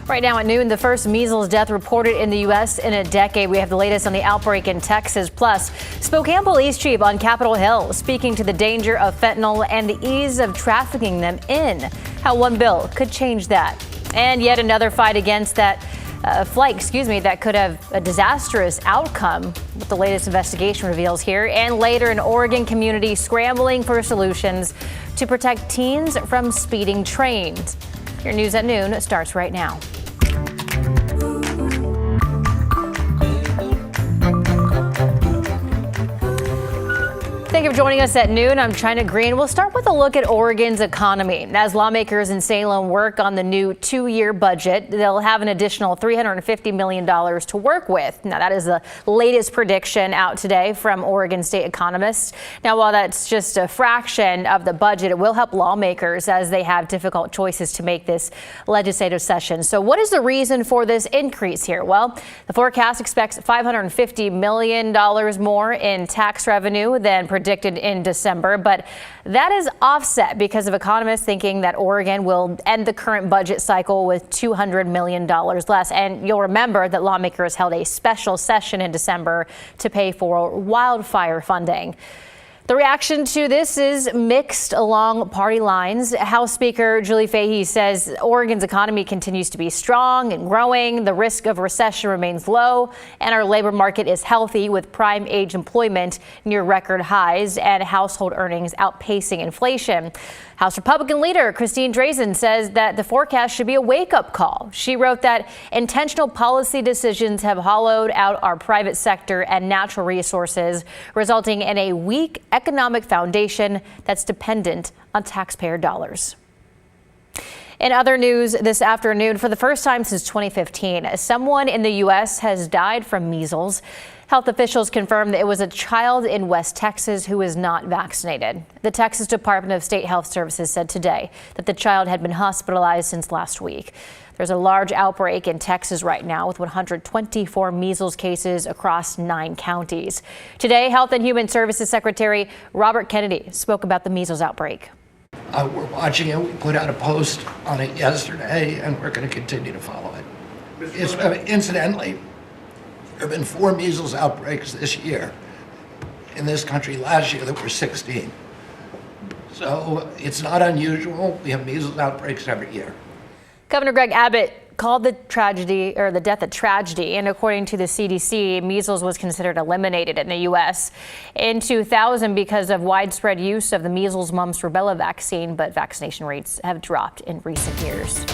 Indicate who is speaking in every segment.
Speaker 1: Right now at noon, the first measles death reported in the U.S. in a decade. We have the latest on the outbreak in Texas. Plus, Spokane Police Chief on Capitol Hill speaking to the danger of fentanyl and the ease of trafficking them in. How one bill could change that. And yet another fight against that flight, that could have a disastrous outcome. What the latest investigation reveals here. And later, an Oregon community scrambling for solutions to protect teens from speeding trains. Your news at noon starts right now. Thank you for joining us at noon. I'm China Green. We'll start with a look at Oregon's economy. As lawmakers in Salem work on the new 2-year budget, they'll have an additional $350 million to work with. Now, that is the latest prediction out today from Oregon state economists. Now, while that's just a fraction of the budget, it will help lawmakers as they have difficult choices to make this legislative session. So what is the reason for this increase here? Well, the forecast expects $550 million more in tax revenue than predicted in December, but that is offset because of economists thinking that Oregon will end the current budget cycle with $200 million less. And you'll remember that lawmakers held a special session in December to pay for wildfire funding. The reaction to this is mixed along party lines. House Speaker Julie Fahey says Oregon's economy continues to be strong and growing. The risk of recession remains low, and our labor market is healthy with prime age employment near record highs and household earnings outpacing inflation. House Republican leader Christine Drazan says that the forecast should be a wake-up call. She wrote that intentional policy decisions have hollowed out our private sector and natural resources, resulting in a weak economic foundation that's dependent on taxpayer dollars. In other news this afternoon, for the first time since 2015, someone in the U.S. has died from measles. Health officials confirmed that it was a child in West Texas who was not vaccinated. The Texas Department of State Health Services said today that the child had been hospitalized since last week. There's a large outbreak in Texas right now with 124 measles cases across 9 counties. Today, Health and Human Services Secretary Robert Kennedy spoke about the measles outbreak.
Speaker 2: We're watching it. We put out a post on it yesterday, and we're going to continue to follow it. Incidentally, there have been 4 measles outbreaks this year. In this country last year, there were 16. So it's not unusual. We have measles outbreaks every year.
Speaker 1: Governor Greg Abbott called the death a tragedy, and according to the CDC, measles was considered eliminated in the U.S. in 2000 because of widespread use of the measles, mumps, rubella vaccine, but vaccination rates have dropped in recent years.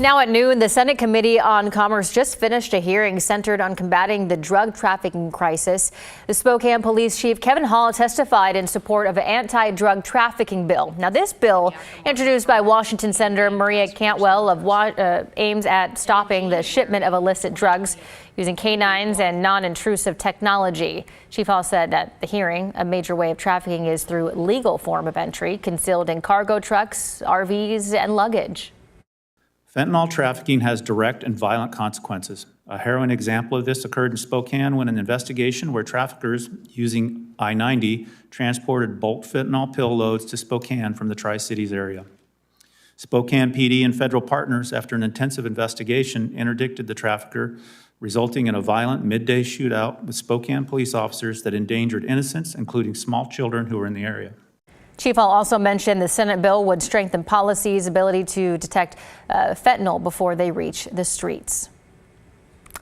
Speaker 1: Now at noon, the Senate Committee on Commerce just finished a hearing centered on combating the drug trafficking crisis. The Spokane Police Chief Kevin Hall testified in support of an anti-drug trafficking bill. Now, this bill, introduced by Washington Senator Maria Cantwell, aims at stopping the shipment of illicit drugs using canines and non-intrusive technology. Chief Hall said at the hearing, a major way of trafficking is through legal form of entry, concealed in cargo trucks, RVs, and luggage.
Speaker 3: Fentanyl trafficking has direct and violent consequences. A harrowing example of this occurred in Spokane when an investigation where traffickers using I-90 transported bulk fentanyl pill loads to Spokane from the Tri-Cities area. Spokane PD and federal partners, after an intensive investigation, interdicted the trafficker, resulting in a violent midday shootout with Spokane police officers that endangered innocents, including small children who were in the area.
Speaker 1: Chief Hall also mentioned the Senate bill would strengthen policy's ability to detect fentanyl before they reach the streets.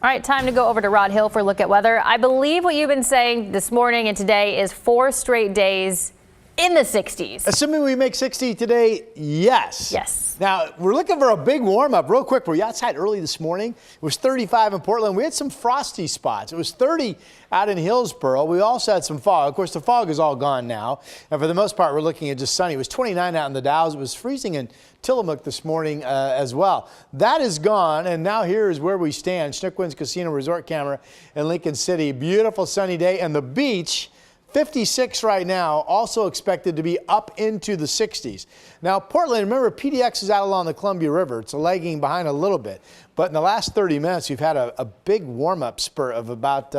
Speaker 1: All right, time to go over to Rod Hill for a look at weather. I believe what you've been saying this morning and today is 4 straight days in the 60s.
Speaker 4: Assuming we make 60 today, yes.
Speaker 1: Yes.
Speaker 4: Now, we're looking for a big warm-up real quick. Were you outside early this morning? It was 35 in Portland. We had some frosty spots. It was 30 out in Hillsboro. We also had some fog. Of course, the fog is all gone now. And for the most part, we're looking at just sunny. It was 29 out in the Dalles. It was freezing in Tillamook this morning as well. That is gone, and now here is where we stand. Schnickwinds Casino Resort camera in Lincoln City. Beautiful sunny day, and the beach, 56 right now, also expected to be up into the 60s. Now, Portland, remember, PDX is out along the Columbia River. It's lagging behind a little bit. But in the last 30 minutes, we've had a big warm-up spurt of about,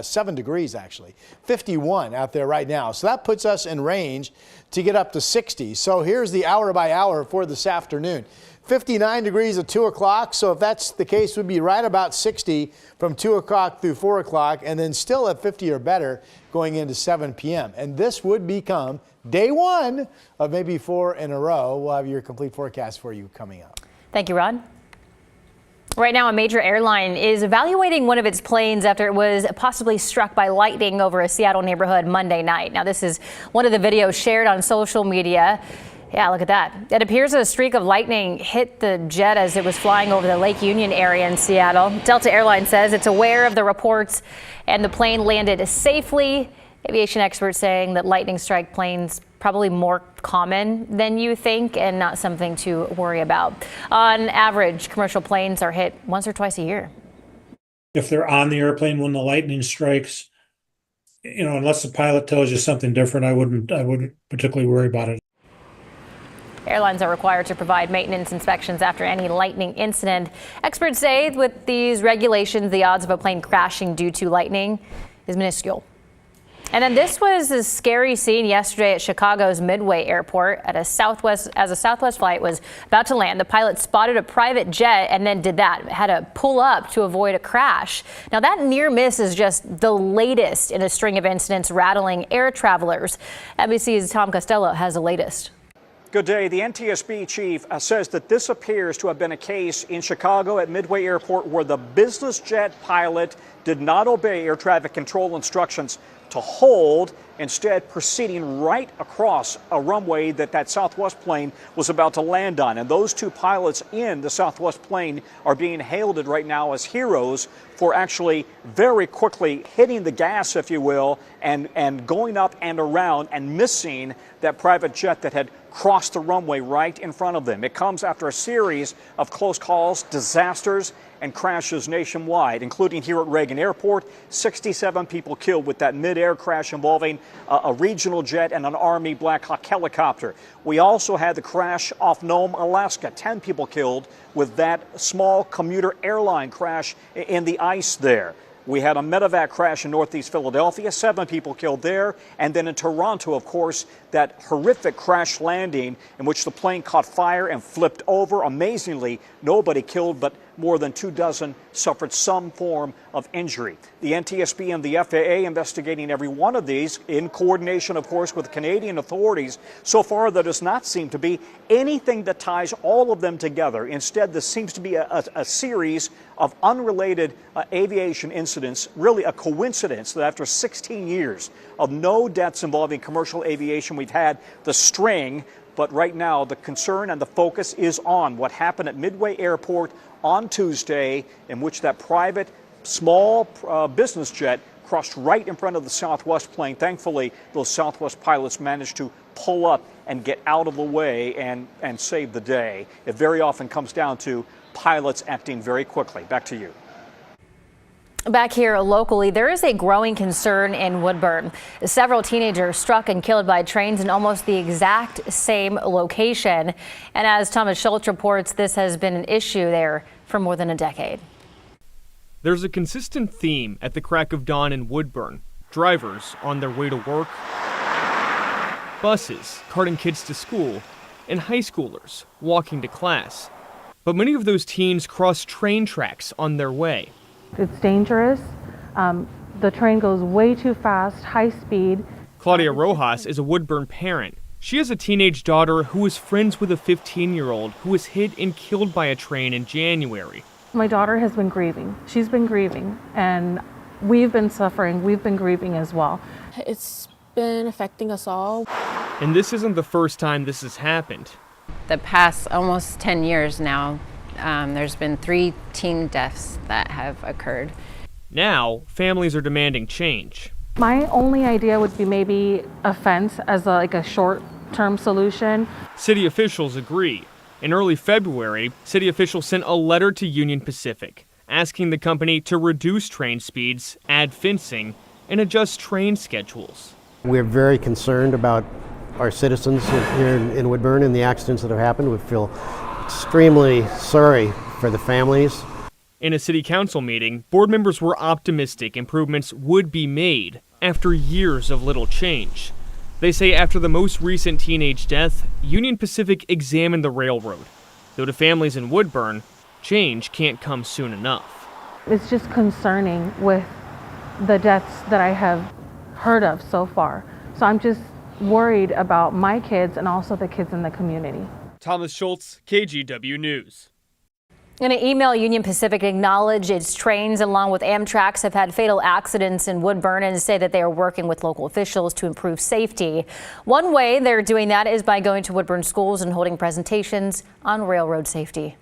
Speaker 4: 7 degrees actually, 51 out there right now. So that puts us in range to get up to 60. So here's the hour by hour for this afternoon. 59 degrees at 2 o'clock. So if that's the case, we'd be right about 60 from 2 o'clock through 4 o'clock, and then still at 50 or better going into 7 p.m. And this would become day one of maybe 4 in a row. We'll have your complete forecast for you coming up.
Speaker 1: Thank you, Rod. Right now, a major airline is evaluating one of its planes after it was possibly struck by lightning over a Seattle neighborhood Monday night. Now, this is one of the videos shared on social media. Yeah, look at that. It appears a streak of lightning hit the jet as it was flying over the Lake Union area in Seattle. Delta Airlines says it's aware of the reports and the plane landed safely. Aviation experts saying that lightning strike planes probably more common than you think and not something to worry about. On average, commercial planes are hit once or twice a year.
Speaker 5: If they're on the airplane when the lightning strikes, unless the pilot tells you something different, I wouldn't particularly worry about it.
Speaker 1: Airlines are required to provide maintenance inspections after any lightning incident. Experts say with these regulations, the odds of a plane crashing due to lightning is minuscule. And then this was a scary scene yesterday at Chicago's Midway Airport as a Southwest flight was about to land. The pilot spotted a private jet and then did that, had to pull up to avoid a crash. Now that near miss is just the latest in a string of incidents rattling air travelers. NBC's Tom Costello has the latest.
Speaker 6: Good day. The NTSB chief says that this appears to have been a case in Chicago at Midway Airport where the business jet pilot did not obey air traffic control instructions to hold, instead proceeding right across a runway that Southwest plane was about to land on. And those two pilots in the Southwest plane are being hailed right now as heroes for actually very quickly hitting the gas, if you will, and going up and around and missing that private jet that had crossed the runway right in front of them. It comes after a series of close calls, disasters, and crashes nationwide, including here at Reagan Airport. 67 people killed with that mid-air crash involving a regional jet and an Army Black Hawk helicopter. We also had the crash off Nome, Alaska. 10 people killed with that small commuter airline crash in the ice there. We had a medevac crash in Northeast Philadelphia, 7 people killed there. And then in Toronto, of course, that horrific crash landing in which the plane caught fire and flipped over. Amazingly, nobody killed, but more than 24 suffered some form of injury. The NTSB and the FAA investigating every one of these in coordination, of course, with Canadian authorities. So far, there does not seem to be anything that ties all of them together. Instead, this seems to be a series of unrelated aviation incidents, really a coincidence that after 16 years of no deaths involving commercial aviation, we've had the string. But right now, the concern and the focus is on what happened at Midway Airport on Tuesday, in which that private small business jet crossed right in front of the Southwest plane. Thankfully, those Southwest pilots managed to pull up and get out of the way and save the day. It very often comes down to pilots acting very quickly. Back to you.
Speaker 1: Back here locally, there is a growing concern in Woodburn. Several teenagers struck and killed by trains in almost the exact same location. And as Thomas Schultz reports, this has been an issue there for more than a decade.
Speaker 7: There's a consistent theme at the crack of dawn in Woodburn. Drivers on their way to work, buses carting kids to school, and high schoolers walking to class. But many of those teens cross train tracks on their way.
Speaker 8: It's dangerous. The train goes way too fast, high speed.
Speaker 7: Claudia Rojas is a Woodburn parent. She has a teenage daughter who is friends with a 15-year-old who was hit and killed by a train in January.
Speaker 8: My daughter has been grieving. She's been grieving, and we've been suffering. We've been grieving as well.
Speaker 9: It's been affecting us all.
Speaker 7: And this isn't the first time this has happened.
Speaker 10: The past almost 10 years now, there's been 3 teen deaths that have occurred.
Speaker 7: Now, families are demanding change.
Speaker 8: My only idea would be maybe a fence as a short-term solution.
Speaker 7: City officials agree. In early February, city officials sent a letter to Union Pacific asking the company to reduce train speeds, add fencing, and adjust train schedules.
Speaker 11: We're very concerned about our citizens here in Woodburn and the accidents that have happened. We feel extremely sorry for the families.
Speaker 7: In a city council meeting, board members were optimistic improvements would be made after years of little change. They say after the most recent teenage death, Union Pacific examined the railroad. Though to families in Woodburn, change can't come soon enough.
Speaker 8: It's just concerning with the deaths that I have heard of so far. So I'm just worried about my kids and also the kids in the community.
Speaker 7: Thomas Schultz, KGW News.
Speaker 1: In an email, Union Pacific acknowledged its trains, along with Amtrak's, have had fatal accidents in Woodburn and say that they are working with local officials to improve safety. One way they're doing that is by going to Woodburn schools and holding presentations on railroad safety.